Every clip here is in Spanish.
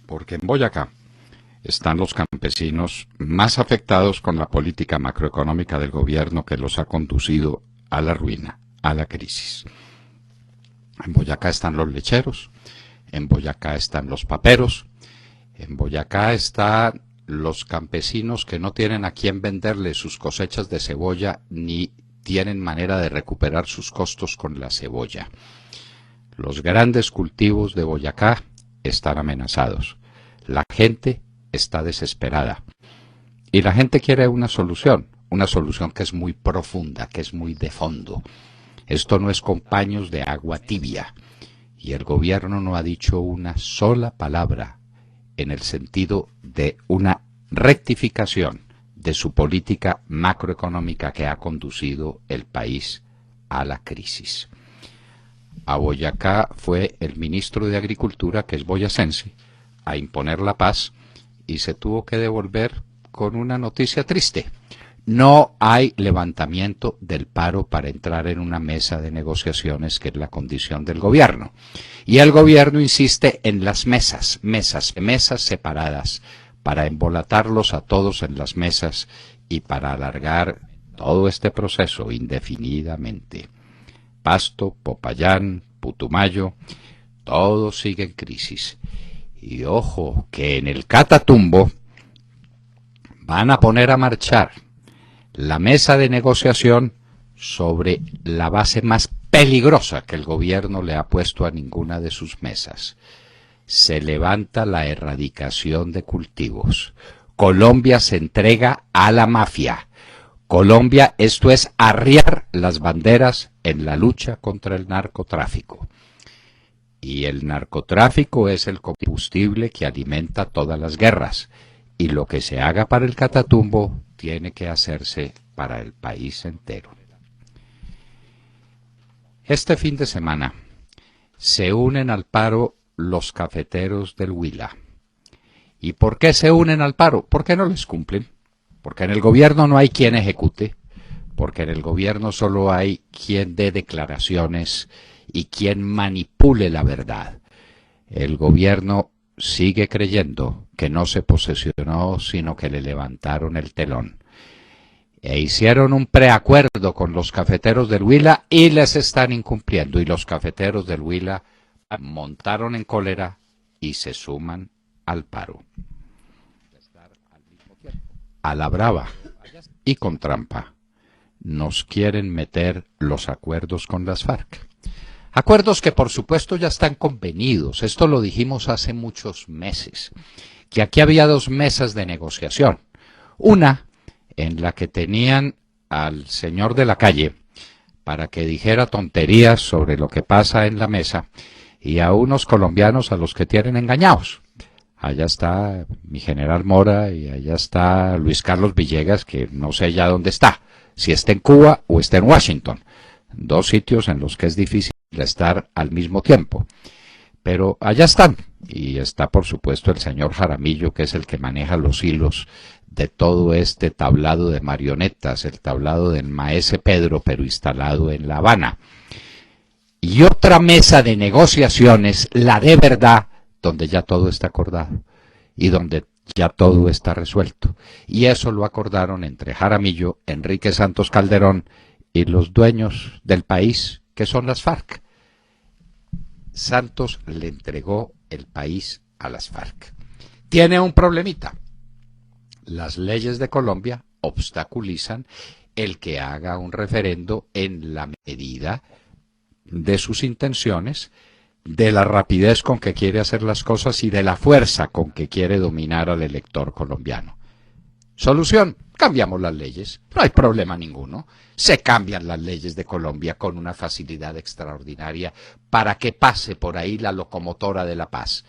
porque en Boyacá están los campesinos más afectados con la política macroeconómica del gobierno que los ha conducido a la ruina, a la crisis. En Boyacá están los lecheros, en Boyacá están los paperos, en Boyacá están los campesinos que no tienen a quién venderle sus cosechas de cebolla ni tienen manera de recuperar sus costos con la cebolla. Los grandes cultivos de Boyacá están amenazados. La gente está desesperada. Y la gente quiere una solución que es muy profunda, que es muy de fondo. Esto no es con paños de agua tibia. Y el gobierno no ha dicho una sola palabra en el sentido de una rectificación de su política macroeconómica que ha conducido el país a la crisis. A Boyacá fue el ministro de Agricultura, que es boyacense, a imponer la paz y se tuvo que devolver con una noticia triste. No hay levantamiento del paro para entrar en una mesa de negociaciones, que es la condición del gobierno. Y el gobierno insiste en las mesas separadas, para embolatarlos a todos en las mesas y para alargar todo este proceso indefinidamente. Pasto, Popayán, Putumayo, todo sigue en crisis. Y ojo, que en el Catatumbo van a poner a marchar la mesa de negociación sobre la base más peligrosa que el gobierno le ha puesto a ninguna de sus mesas. Se levanta la erradicación de cultivos. Colombia se entrega a la mafia. Colombia, esto es arriar las banderas en la lucha contra el narcotráfico. Y el narcotráfico es el combustible que alimenta todas las guerras. Y lo que se haga para el Catatumbo tiene que hacerse para el país entero. Este fin de semana se unen al paro los cafeteros del Huila. ¿Y por qué se unen al paro? Porque no les cumplen. Porque en el gobierno no hay quien ejecute. Porque en el gobierno solo hay quien dé declaraciones y quien manipule la verdad. El gobierno sigue creyendo que no se posesionó, sino que le levantaron el telón. E hicieron un preacuerdo con los cafeteros del Huila y les están incumpliendo. Y los cafeteros del Huila montaron en cólera y se suman al paro. A la brava y con trampa nos quieren meter los acuerdos con las FARC. Acuerdos que por supuesto ya están convenidos. Esto lo dijimos hace muchos meses, que aquí había dos mesas de negociación. Una en la que tenían al señor de la calle para que dijera tonterías sobre lo que pasa en la mesa, y a unos colombianos a los que tienen engañados. Allá está mi general Mora y allá está Luis Carlos Villegas, que no sé ya dónde está, si está en Cuba o está en Washington. Dos sitios en los que es difícil estar al mismo tiempo. Pero allá están. Y está, por supuesto, el señor Jaramillo, que es el que maneja los hilos de todo este tablado de marionetas, el tablado del maese Pedro, pero instalado en La Habana. Y otra mesa de negociaciones, la de verdad, donde ya todo está acordado y donde ya todo está resuelto. Y eso lo acordaron entre Jaramillo, Enrique Santos Calderón y los dueños del país, que son las FARC. Santos le entregó el país a las FARC. Tiene un problemita. Las leyes de Colombia obstaculizan el que haga un referendo en la medida de sus intenciones, de la rapidez con que quiere hacer las cosas y de la fuerza con que quiere dominar al elector colombiano. Solución: cambiamos las leyes, no hay problema ninguno. Se cambian las leyes de Colombia con una facilidad extraordinaria para que pase por ahí la locomotora de la paz,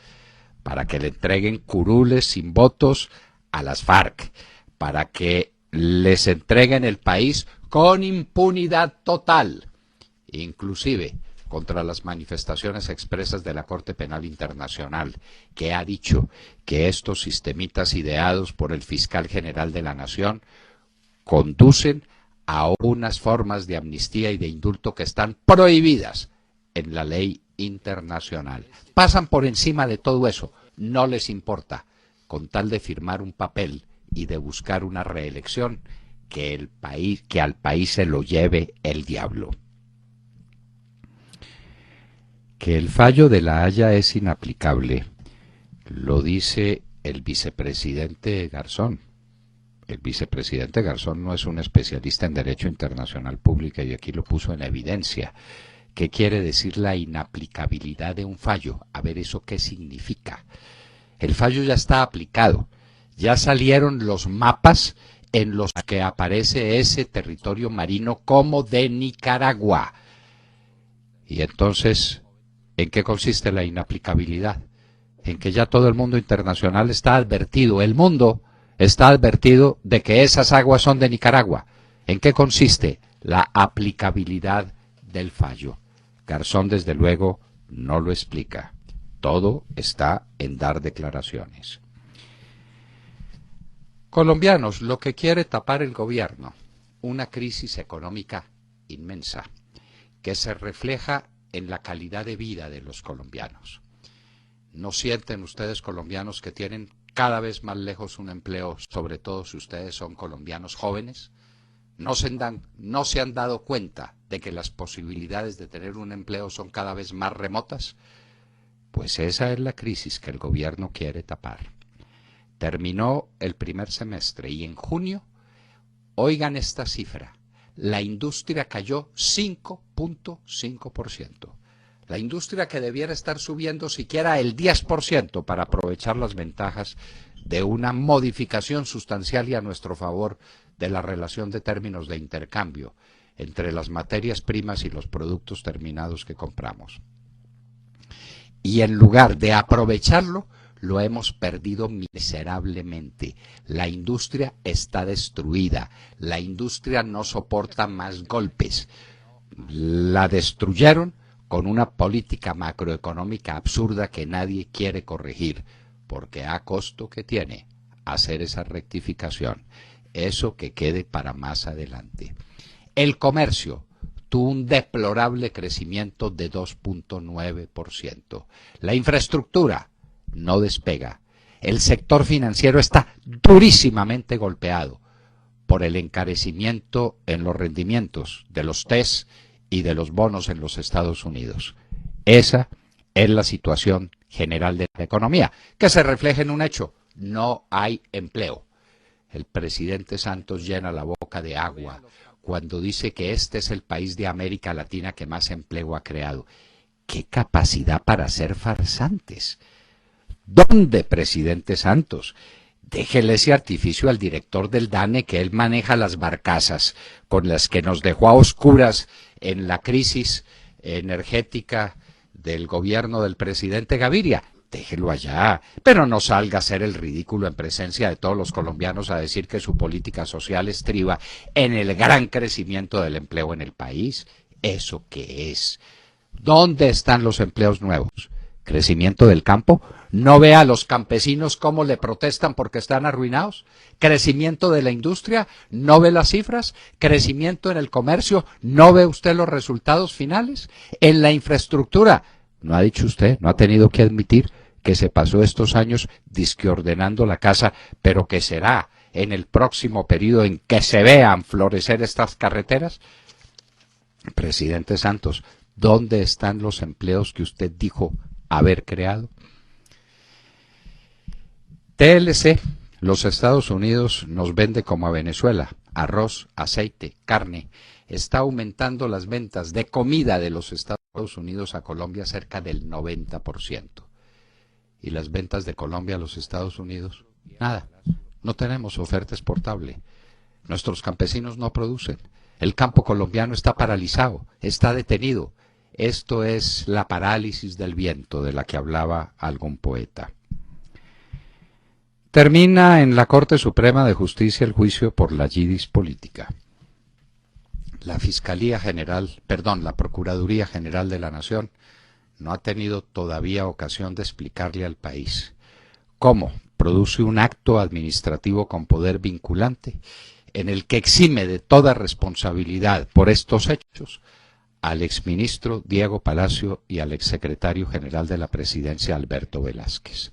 para que le entreguen curules sin votos a las FARC, para que les entreguen el país con impunidad total, inclusive contra las manifestaciones expresas de la Corte Penal Internacional, que ha dicho que estos sistemitas ideados por el fiscal general de la Nación conducen a unas formas de amnistía y de indulto que están prohibidas en la ley internacional. Pasan por encima de todo eso. no les importa, con tal de firmar un papel y de buscar una reelección, que al país se lo lleve el diablo. Que el fallo de La Haya es inaplicable, lo dice el vicepresidente Garzón. El vicepresidente Garzón no es un especialista en Derecho Internacional Público y aquí lo puso en evidencia. ¿Qué quiere decir la inaplicabilidad de un fallo? A ver, ¿eso qué significa? El fallo ya está aplicado. Ya salieron los mapas en los que aparece ese territorio marino como de Nicaragua. Y entonces, ¿en qué consiste la inaplicabilidad? En que ya todo el mundo internacional está advertido, el mundo está advertido de que esas aguas son de Nicaragua. ¿En qué consiste la aplicabilidad del fallo? Garzón, desde luego, no lo explica. Todo está en dar declaraciones. Colombianos, lo que quiere tapar el gobierno, una crisis económica inmensa, que se refleja en la calidad de vida de los colombianos. ¿No sienten ustedes, colombianos, que tienen cada vez más lejos un empleo, sobre todo si ustedes son colombianos jóvenes? ¿No se han dado cuenta de que las posibilidades de tener un empleo son cada vez más remotas? Pues esa es la crisis que el gobierno quiere tapar. Terminó el primer semestre y en junio, oigan esta cifra, la industria cayó 5.5%. La industria que debiera estar subiendo siquiera el 10% para aprovechar las ventajas de una modificación sustancial y a nuestro favor de la relación de términos de intercambio entre las materias primas y los productos terminados que compramos. Y en lugar de aprovecharlo, lo hemos perdido miserablemente. La industria está destruida. La industria no soporta más golpes. La destruyeron con una política macroeconómica absurda que nadie quiere corregir, porque a costo que tiene hacer esa rectificación. Eso que quede para más adelante. El comercio tuvo un deplorable crecimiento de 2.9%. La infraestructura no despega. El sector financiero está durísimamente golpeado por el encarecimiento en los rendimientos de los TES y de los bonos en los Estados Unidos. Esa es la situación general de la economía, que se refleja en un hecho: no hay empleo. El presidente Santos llena la boca de agua cuando dice que este es el país de América Latina que más empleo ha creado. ¡Qué capacidad para ser farsantes! ¿Dónde, presidente Santos? Déjele ese artificio al director del DANE, que él maneja las barcazas con las que nos dejó a oscuras en la crisis energética del gobierno del presidente Gaviria. Déjelo allá, pero no salga a hacer el ridículo en presencia de todos los colombianos a decir que su política social estriba en el gran crecimiento del empleo en el país. ¿Eso qué es? ¿Dónde están los empleos nuevos? ¿Crecimiento del campo? ¿No ve a los campesinos cómo le protestan porque están arruinados? ¿Crecimiento de la industria? ¿No ve las cifras? ¿Crecimiento en el comercio? ¿No ve usted los resultados finales? ¿En la infraestructura? ¿No ha dicho usted, no ha tenido que admitir que se pasó estos años disque ordenando la casa, pero que será en el próximo periodo en que se vean florecer estas carreteras? Presidente Santos, ¿dónde están los empleos que usted dijo haber creado? TLC, los Estados Unidos nos vende como a Venezuela, arroz, aceite, carne. Está aumentando las ventas de comida de los Estados Unidos a Colombia cerca del 90%. ¿Y las ventas de Colombia a los Estados Unidos? Nada. No tenemos oferta exportable. Nuestros campesinos no producen. El campo colombiano está paralizado, está detenido. Esto es la parálisis del viento de la que hablaba algún poeta. Termina en la Corte Suprema de Justicia el juicio por la yidis política. La Procuraduría General de la Nación no ha tenido todavía ocasión de explicarle al país cómo produce un acto administrativo con poder vinculante en el que exime de toda responsabilidad por estos hechos al exministro Diego Palacio y al exsecretario general de la Presidencia Alberto Velázquez.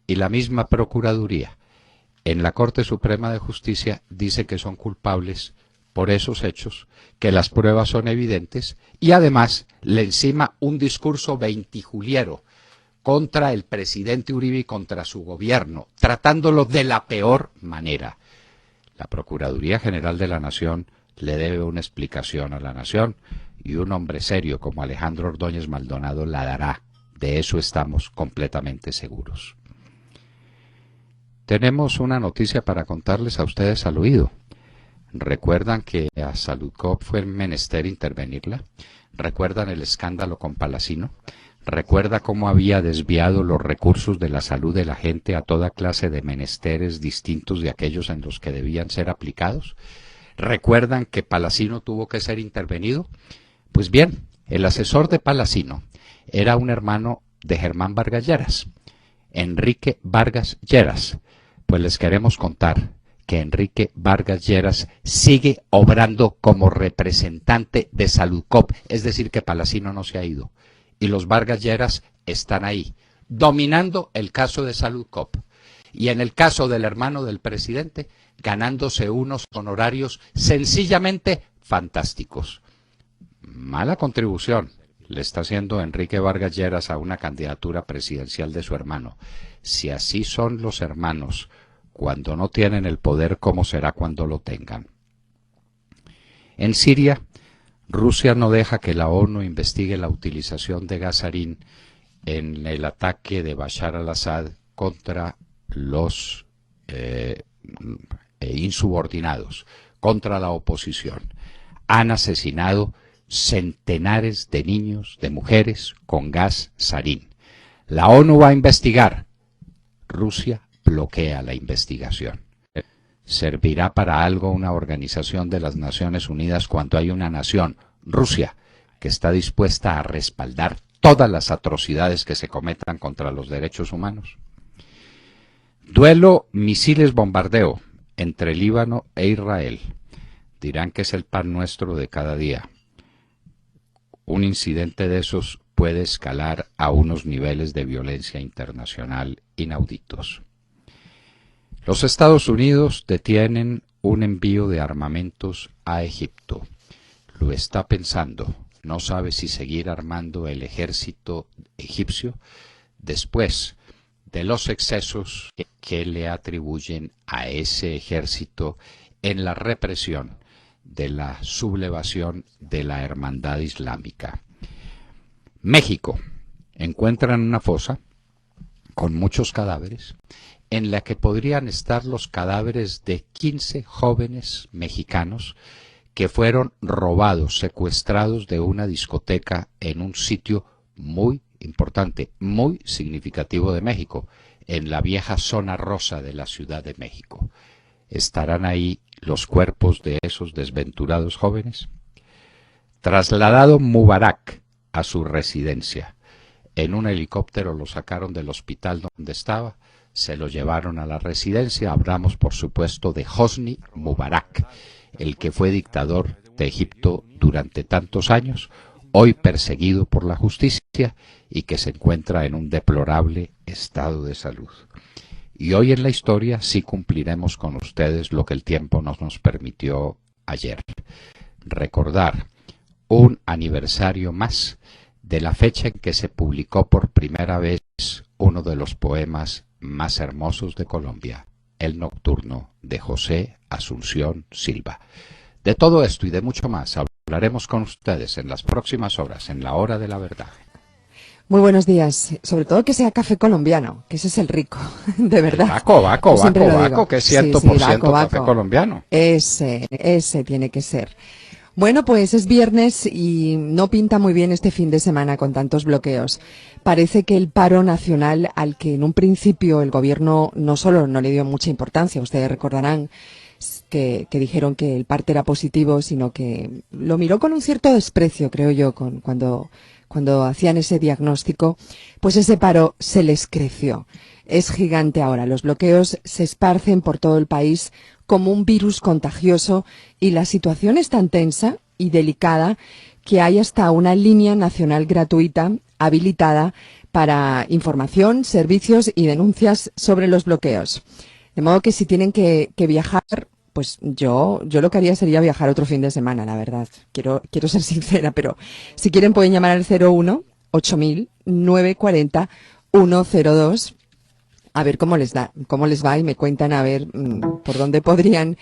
y la misma Procuraduría en la Corte Suprema de Justicia dice que son culpables por esos hechos, que las pruebas son evidentes, y además le encima un discurso veintijuliero contra el presidente Uribe y contra su gobierno, tratándolo de la peor manera. La Procuraduría General de la Nación le debe una explicación a la Nación, y un hombre serio como Alejandro Ordóñez Maldonado la dará. De eso estamos completamente seguros. Tenemos una noticia para contarles a ustedes al oído. ¿Recuerdan que a Saludcop fue menester intervenirla? ¿Recuerdan el escándalo con Palacino? ¿Recuerda cómo había desviado los recursos de la salud de la gente a toda clase de menesteres distintos de aquellos en los que debían ser aplicados? ¿Recuerdan que Palacino tuvo que ser intervenido? Pues bien, el asesor de Palacino era un hermano de Germán Vargas Lleras, Enrique Vargas Lleras. Pues les queremos contar que Enrique Vargas Lleras sigue obrando como representante de Saludcop, es decir, que Palacino no se ha ido. Y los Vargas Lleras están ahí, dominando el caso de Saludcop. Y en el caso del hermano del presidente, ganándose unos honorarios sencillamente fantásticos. Mala contribución le está haciendo Enrique Vargas Lleras a una candidatura presidencial de su hermano. Si así son los hermanos cuando no tienen el poder, ¿cómo será cuando lo tengan? En Siria, Rusia no deja que la ONU investigue la utilización de gas sarín en el ataque de Bashar al-Assad contra los insubordinados, contra la oposición. Han asesinado centenares de niños, de mujeres, con gas sarín. La ONU va a investigar. Rusia bloquea la investigación. ¿Servirá para algo una organización de las Naciones Unidas cuando hay una nación, Rusia, que está dispuesta a respaldar todas las atrocidades que se cometan contra los derechos humanos? Duelo misiles bombardeo entre Líbano e Israel. Dirán que es el pan nuestro de cada día. Un incidente de esos puede escalar a unos niveles de violencia internacional inauditos. Los Estados Unidos detienen un envío de armamentos a Egipto. Lo está pensando. No sabe si seguir armando el ejército egipcio después de los excesos que le atribuyen a ese ejército en la represión de la sublevación de la hermandad islámica. México. Encuentran una fosa con muchos cadáveres en la que podrían estar los cadáveres de 15 jóvenes mexicanos que fueron robados, secuestrados de una discoteca en un sitio muy importante, muy significativo de México, en la vieja zona rosa de la Ciudad de México. ¿Estarán ahí los cuerpos de esos desventurados jóvenes? Trasladado Mubarak a su residencia. En un helicóptero lo sacaron del hospital donde estaba, se lo llevaron a la residencia. Hablamos, por supuesto, de Hosni Mubarak, el que fue dictador de Egipto durante tantos años, hoy perseguido por la justicia y que se encuentra en un deplorable estado de salud. Y hoy en la historia sí cumpliremos con ustedes lo que el tiempo nos permitió ayer. Recordar un aniversario más de la fecha en que se publicó por primera vez uno de los poemas más hermosos de Colombia, El Nocturno, de José Asunción Silva. De todo esto y de mucho más hablaremos con ustedes en las próximas horas, en la Hora de la Verdad. Muy buenos días. Sobre todo que sea café colombiano, que ese es el rico, de verdad. Vaco, que es 100% café colombiano. Ese tiene que ser. Bueno, pues es viernes y no pinta muy bien este fin de semana con tantos bloqueos. Parece que el paro nacional, al que en un principio el gobierno no solo no le dio mucha importancia, ustedes recordarán que dijeron que el parte era positivo, sino que lo miró con un cierto desprecio, creo yo, cuando hacían ese diagnóstico, pues ese paro se les creció. Es gigante ahora. Los bloqueos se esparcen por todo el país como un virus contagioso y la situación es tan tensa y delicada que hay hasta una línea nacional gratuita habilitada para información, servicios y denuncias sobre los bloqueos. De modo que si tienen que viajar, pues yo lo que haría sería viajar otro fin de semana, la verdad. Quiero ser sincera, pero si quieren pueden llamar al 01 8000 940 102 a ver cómo les va y me cuentan a ver por dónde podrían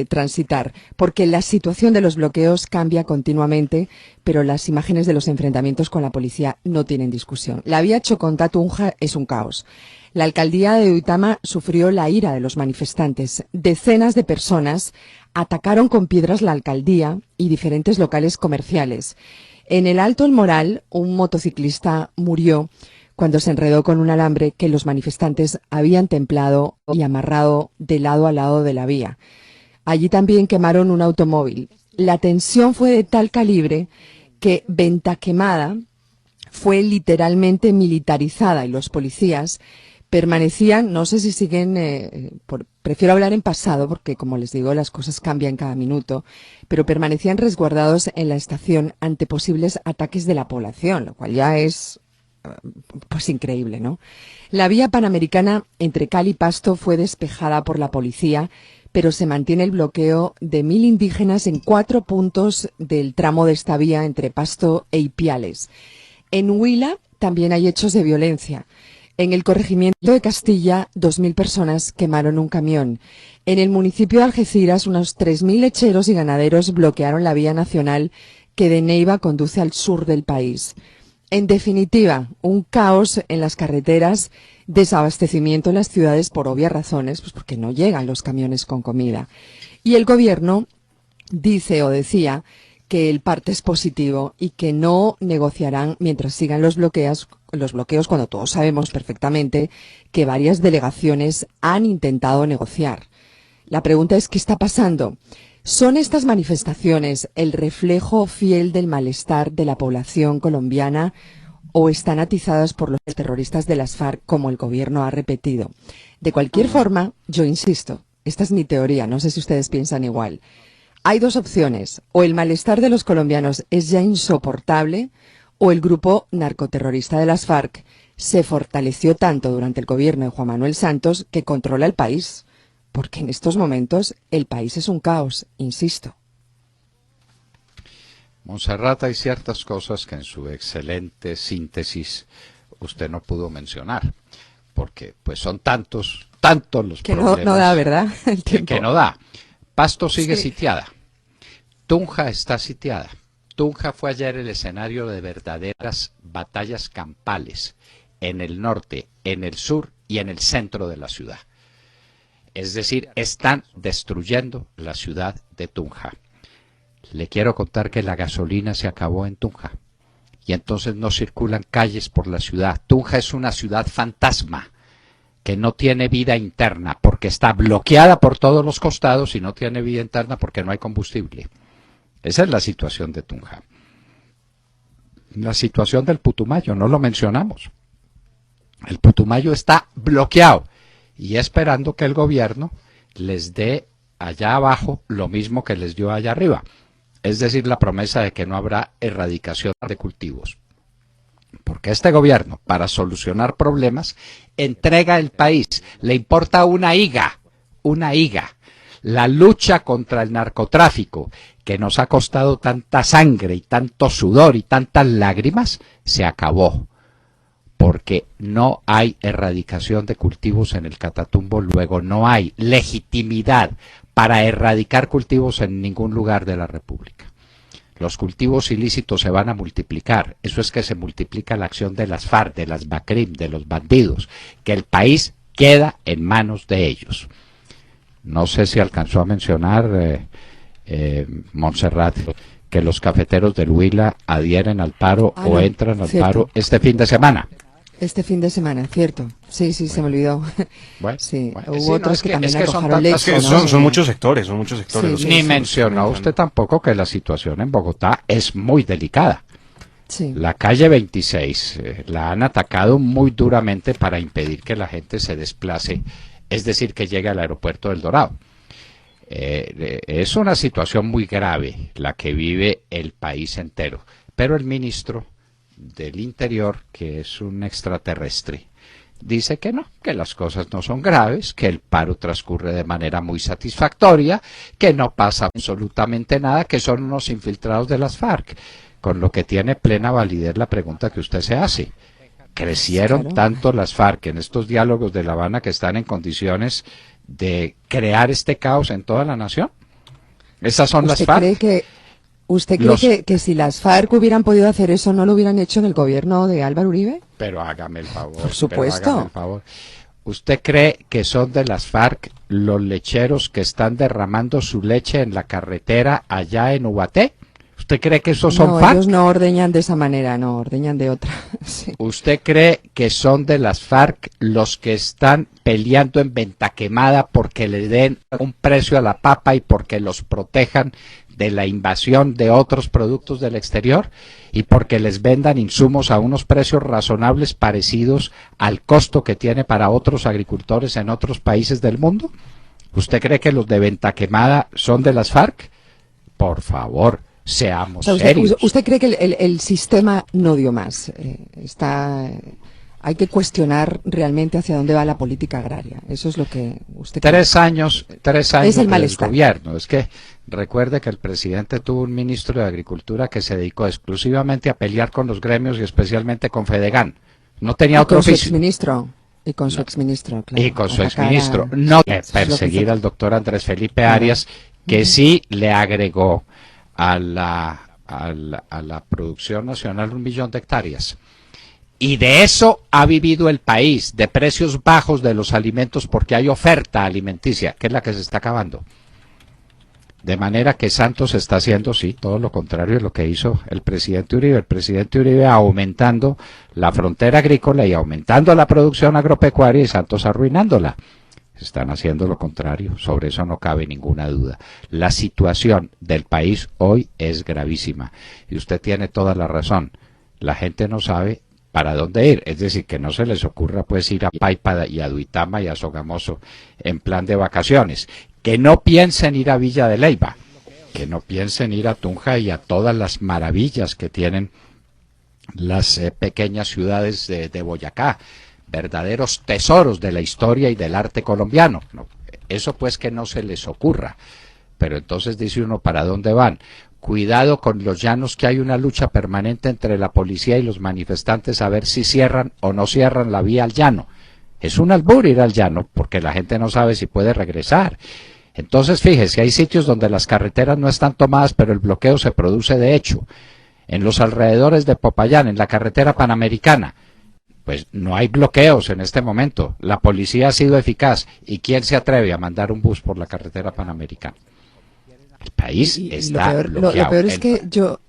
transitar. Porque la situación de los bloqueos cambia continuamente, pero las imágenes de los enfrentamientos con la policía no tienen discusión. La vía Chocontá-Tunja es un caos. La alcaldía de Duitama sufrió la ira de los manifestantes. Decenas de personas atacaron con piedras la alcaldía y diferentes locales comerciales. En el Alto El Moral, un motociclista murió cuando se enredó con un alambre que los manifestantes habían templado y amarrado de lado a lado de la vía. Allí también quemaron un automóvil. La tensión fue de tal calibre que Venta Quemada fue literalmente militarizada y los policías permanecían, no sé si siguen, prefiero hablar en pasado porque como les digo las cosas cambian cada minuto, pero permanecían resguardados en la estación ante posibles ataques de la población, lo cual ya es pues increíble, ¿no? La vía panamericana entre Cali y Pasto fue despejada por la policía, pero se mantiene el bloqueo de 1.000 indígenas en 4 puntos del tramo de esta vía entre Pasto e Ipiales. En Huila también hay hechos de violencia. En el corregimiento de Castilla, 2.000 personas quemaron un camión. En el municipio de Algeciras, unos 3.000 lecheros y ganaderos bloquearon la vía nacional que de Neiva conduce al sur del país. En definitiva, un caos en las carreteras, desabastecimiento en las ciudades por obvias razones, pues porque no llegan los camiones con comida. Y el gobierno dice o decía que el parte es positivo y que no negociarán mientras sigan los bloqueos cuando todos sabemos perfectamente que varias delegaciones han intentado negociar. La pregunta es, ¿qué está pasando? ¿Son estas manifestaciones el reflejo fiel del malestar de la población colombiana o están atizadas por los terroristas de las FARC, como el gobierno ha repetido? De cualquier forma, yo insisto, esta es mi teoría, no sé si ustedes piensan igual. Hay dos opciones, o el malestar de los colombianos es ya insoportable, o el grupo narcoterrorista de las FARC se fortaleció tanto durante el gobierno de Juan Manuel Santos que controla el país. Porque en estos momentos el país es un caos, insisto. Montserrat, hay ciertas cosas que en su excelente síntesis usted no pudo mencionar, porque pues son tantos los que problemas. No da, ¿verdad? El tiempo. Que no da. Pasto sigue Sí. sitiada. Tunja está sitiada. Tunja fue ayer el escenario de verdaderas batallas campales en el norte, en el sur y en el centro de la ciudad. Es decir, están destruyendo la ciudad de Tunja. Le quiero contar que la gasolina se acabó en Tunja y entonces no circulan calles por la ciudad. Tunja es una ciudad fantasma que no tiene vida interna porque está bloqueada por todos los costados y no tiene vida interna porque no hay combustible. Esa es la situación de Tunja. La situación del Putumayo, no lo mencionamos. El Putumayo está bloqueado y esperando que el gobierno les dé allá abajo lo mismo que les dio allá arriba. Es decir, la promesa de que no habrá erradicación de cultivos. Porque este gobierno, para solucionar problemas, entrega el país. Le importa una higa. La lucha contra el narcotráfico, que nos ha costado tanta sangre y tanto sudor y tantas lágrimas, se acabó. Porque no hay erradicación de cultivos en el Catatumbo, luego no hay legitimidad para erradicar cultivos en ningún lugar de la República. Los cultivos ilícitos se van a multiplicar, eso es que se multiplica la acción de las FARC, de las BACRIM, de los bandidos, que el país queda en manos de ellos. No sé si alcanzó a mencionar, Montserrat, que los cafeteros del Huila adhieren al paro o entran al paro este fin de semana. Este fin de semana, cierto. Sí, bueno. Se me olvidó. Bueno, sí, bueno. Hubo otros que también arrojaron leche, ¿no? Son muchos sectores, Sí, ni mencionó usted tampoco que la situación en Bogotá es muy delicada. Sí. La calle 26 la han atacado muy duramente para impedir que la gente se desplace, es decir, que llegue al aeropuerto del Dorado. Es una situación muy grave la que vive el país entero, pero el ministro del Interior, que es un extraterrestre, dice que no, que las cosas no son graves, que el paro transcurre de manera muy satisfactoria, que no pasa absolutamente nada, que son unos infiltrados de las FARC, con lo que tiene plena validez la pregunta que usted se hace. ¿Crecieron tanto las FARC en estos diálogos de La Habana que están en condiciones de crear este caos en toda la nación? ¿Esas son las FARC? ¿Usted cree que si las FARC hubieran podido hacer eso, no lo hubieran hecho en el gobierno de Álvaro Uribe? Pero hágame el favor. Por supuesto. Hágame el favor. ¿Usted cree que son de las FARC los lecheros que están derramando su leche en la carretera allá en Ubaté? ¿Usted cree que esos son FARC? No, ellos no ordeñan de esa manera, no, ordeñan de otra. Sí. ¿Usted cree que son de las FARC los que están peleando en Venta Quemada porque le den un precio a la papa y porque los protejan de la invasión de otros productos del exterior y porque les vendan insumos a unos precios razonables parecidos al costo que tiene para otros agricultores en otros países del mundo? ¿Usted cree que los de Venta Quemada son de las FARC? Por favor, seamos serios. ¿Usted cree que el sistema no dio más? Hay que cuestionar realmente hacia dónde va la política agraria. Eso es lo que usted cree. 3 años es el del gobierno. Es que recuerde que el presidente tuvo un ministro de Agricultura que se dedicó exclusivamente a pelear con los gremios y especialmente con Fedegan. No tenía otro oficio. Y con su exministro, claro. Y con su exministro. No perseguir al doctor Andrés Felipe Arias, que sí le agregó a la producción nacional 1 millón de hectáreas. Y de eso ha vivido el país, de precios bajos de los alimentos porque hay oferta alimenticia, que es la que se está acabando. De manera que Santos está haciendo, sí, todo lo contrario de lo que hizo el presidente Uribe. El presidente Uribe aumentando la frontera agrícola y aumentando la producción agropecuaria y Santos arruinándola. Están haciendo lo contrario, sobre eso no cabe ninguna duda. La situación del país hoy es gravísima y usted tiene toda la razón. La gente no sabe para dónde ir, es decir, que no se les ocurra pues ir a Paipa y a Duitama y a Sogamoso en plan de vacaciones, que no piensen ir a Villa de Leyva, que no piensen ir a Tunja y a todas las maravillas que tienen las pequeñas ciudades de Boyacá, verdaderos tesoros de la historia y del arte colombiano. No, eso pues que no se les ocurra, pero entonces dice uno, ¿para dónde van? Cuidado con los llanos, que hay una lucha permanente entre la policía y los manifestantes a ver si cierran o no cierran la vía al llano. Es un albur ir al llano porque la gente no sabe si puede regresar. Entonces fíjese, hay sitios donde las carreteras no están tomadas pero el bloqueo se produce de hecho. En los alrededores de Popayán, en la carretera panamericana, pues no hay bloqueos en este momento. La policía ha sido eficaz. ¿Y quién se atreve a mandar un bus por la carretera panamericana? El país está bloqueado. Lo peor es que yo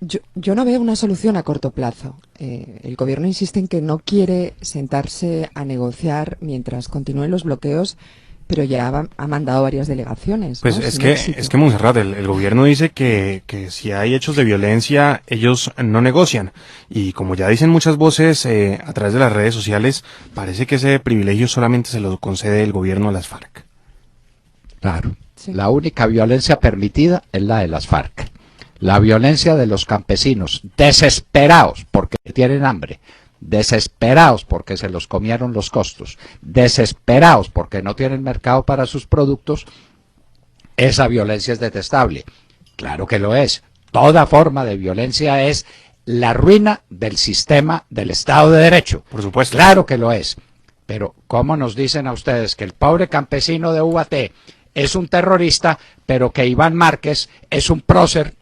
no veo una solución a corto plazo. El gobierno insiste en que no quiere sentarse a negociar mientras continúen los bloqueos, pero ya ha mandado varias delegaciones. Pues ¿no? es que Montserrat, el gobierno dice que si hay hechos de violencia, ellos no negocian. Y como ya dicen muchas voces a través de las redes sociales, parece que ese privilegio solamente se lo concede el gobierno a las FARC. Claro. Sí. La única violencia permitida es la de las FARC. La violencia de los campesinos, desesperados porque tienen hambre, desesperados porque se los comieron los costos, desesperados porque no tienen mercado para sus productos, esa violencia es detestable. Claro que lo es. Toda forma de violencia es la ruina del sistema del Estado de Derecho. Por supuesto. Claro que lo es. Pero ¿cómo nos dicen a ustedes que el pobre campesino de Ubaté es un terrorista, pero que Iván Márquez es un prócer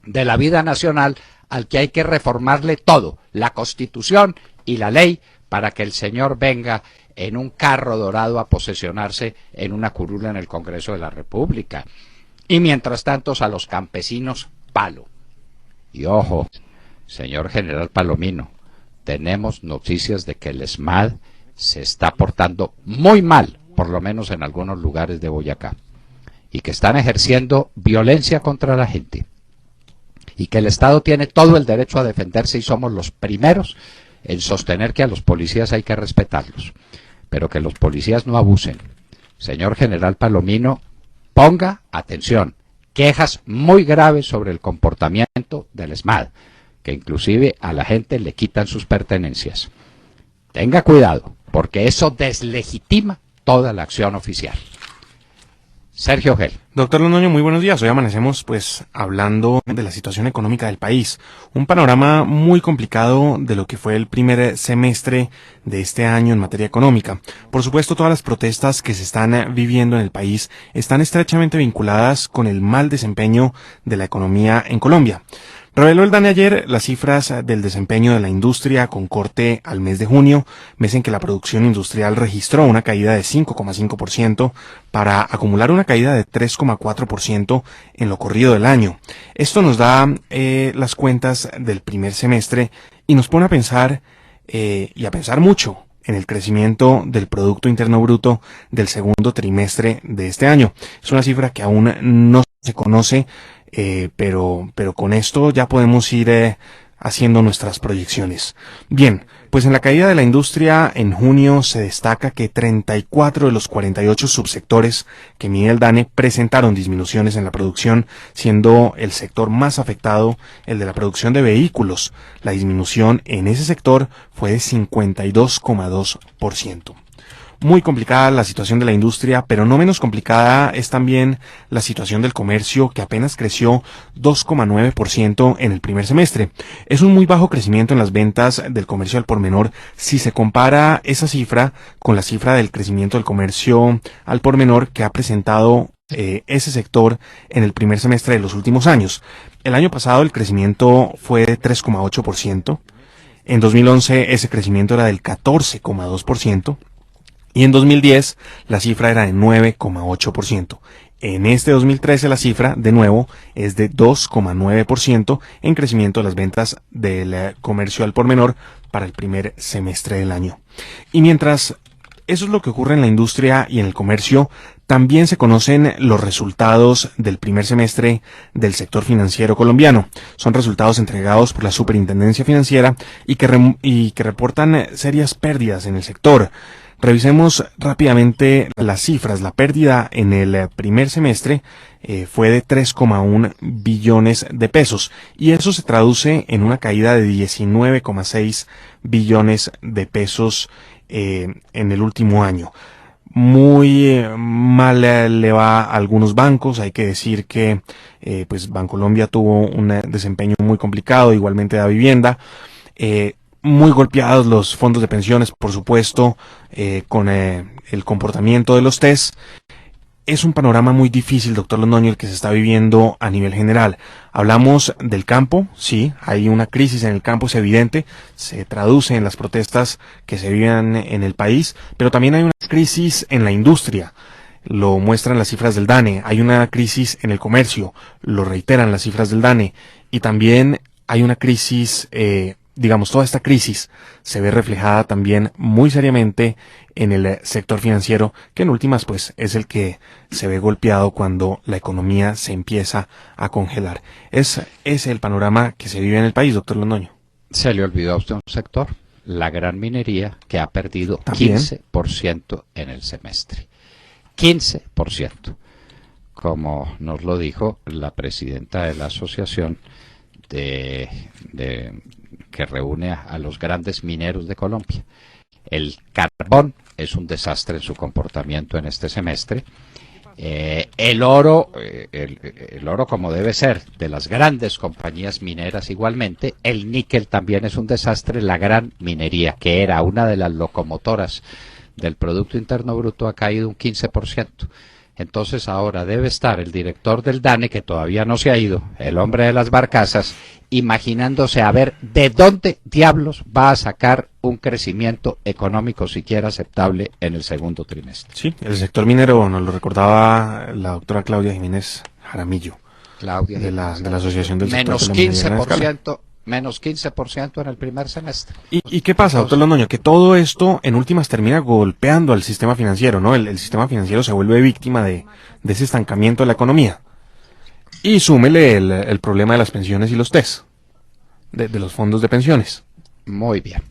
de la vida nacional al que hay que reformarle todo, la Constitución y la ley, para que el señor venga en un carro dorado a posesionarse en una curula en el Congreso de la República? Y mientras tanto a los campesinos, palo. Y ojo, señor general Palomino, tenemos noticias de que el ESMAD se está portando muy mal, por lo menos en algunos lugares de Boyacá, y que están ejerciendo violencia contra la gente, y que el Estado tiene todo el derecho a defenderse y somos los primeros en sostener que a los policías hay que respetarlos, pero que los policías no abusen. Señor general Palomino, ponga atención, quejas muy graves sobre el comportamiento del ESMAD, que inclusive a la gente le quitan sus pertenencias. Tenga cuidado, porque eso deslegitima toda la acción oficial. Sergio Gel. Doctor Londoño, muy buenos días. Hoy amanecemos pues hablando de la situación económica del país. Un panorama muy complicado de lo que fue el primer semestre de este año en materia económica. Por supuesto, todas las protestas que se están viviendo en el país están estrechamente vinculadas con el mal desempeño de la economía en Colombia. Reveló el DANE ayer las cifras del desempeño de la industria con corte al mes de junio, mes en que la producción industrial registró una caída de 5,5% para acumular una caída de 3,4% en lo corrido del año. Esto nos da las cuentas del primer semestre y nos pone a pensar y a pensar mucho en el crecimiento del Producto Interno Bruto del segundo trimestre de este año. Es una cifra que aún no se conoce, pero con esto ya podemos ir haciendo nuestras proyecciones. Bien, pues en la caída de la industria en junio se destaca que 34 de los 48 subsectores que mide el DANE presentaron disminuciones en la producción, siendo el sector más afectado el de la producción de vehículos. La disminución en ese sector fue de 52,2%. Muy complicada la situación de la industria, pero no menos complicada es también la situación del comercio, que apenas creció 2,9% en el primer semestre. Es un muy bajo crecimiento en las ventas del comercio al por menor si se compara esa cifra con la cifra del crecimiento del comercio al por menor que ha presentado ese sector en el primer semestre de los últimos años. El año pasado el crecimiento fue de 3,8%. En 2011 ese crecimiento era del 14,2%. Y en 2010 la cifra era de 9,8%. En este 2013 la cifra, de nuevo, es de 2,9% en crecimiento de las ventas del comercio al por menor para el primer semestre del año. Y mientras eso es lo que ocurre en la industria y en el comercio, también se conocen los resultados del primer semestre del sector financiero colombiano. Son resultados entregados por la Superintendencia Financiera y que reportan serias pérdidas en el sector. Revisemos rápidamente las cifras. La pérdida en el primer semestre fue de 3,1 billones de pesos y eso se traduce en una caída de 19,6 billones de pesos en el último año. Muy mal le va a algunos bancos. Hay que decir que pues Bancolombia tuvo un desempeño muy complicado, igualmente da vivienda. Muy golpeados los fondos de pensiones, por supuesto, con el comportamiento de los test. Es un panorama muy difícil, doctor Londoño, el que se está viviendo a nivel general. Hablamos del campo, sí, hay una crisis en el campo, es evidente, se traduce en las protestas que se viven en el país, pero también hay una crisis en la industria. Lo muestran las cifras del DANE. Hay una crisis en el comercio, lo reiteran las cifras del DANE. Y también hay una crisis toda esta crisis se ve reflejada también muy seriamente en el sector financiero, que en últimas pues es el que se ve golpeado cuando la economía se empieza a congelar. Es el panorama que se vive en el país, doctor Londoño. Se le olvidó a usted un sector, la gran minería, que ha perdido ¿También? 15% en el semestre. 15%. Como nos lo dijo la presidenta de la asociación que reúne a los grandes mineros de Colombia. El carbón es un desastre en su comportamiento en este semestre. El oro como debe ser, de las grandes compañías mineras igualmente. El níquel también es un desastre. La gran minería, que era una de las locomotoras del Producto Interno Bruto, ha caído un 15%. Entonces ahora debe estar el director del DANE, que todavía no se ha ido, el hombre de las barcazas, imaginándose a ver de dónde diablos va a sacar un crecimiento económico siquiera aceptable en el segundo trimestre. Sí, el sector minero nos lo recordaba la doctora Claudia Jiménez Jaramillo, Claudia, de la Asociación del Sector menos de la Minería a Gran Escala. 15%. Menos 15% en el primer semestre. ¿Y qué pasa, doctor Londoño? Que todo esto en últimas termina golpeando al sistema financiero, ¿no? El sistema financiero se vuelve víctima de ese estancamiento de la economía. Y súmele el problema de las pensiones y los TES, de los fondos de pensiones. Muy bien.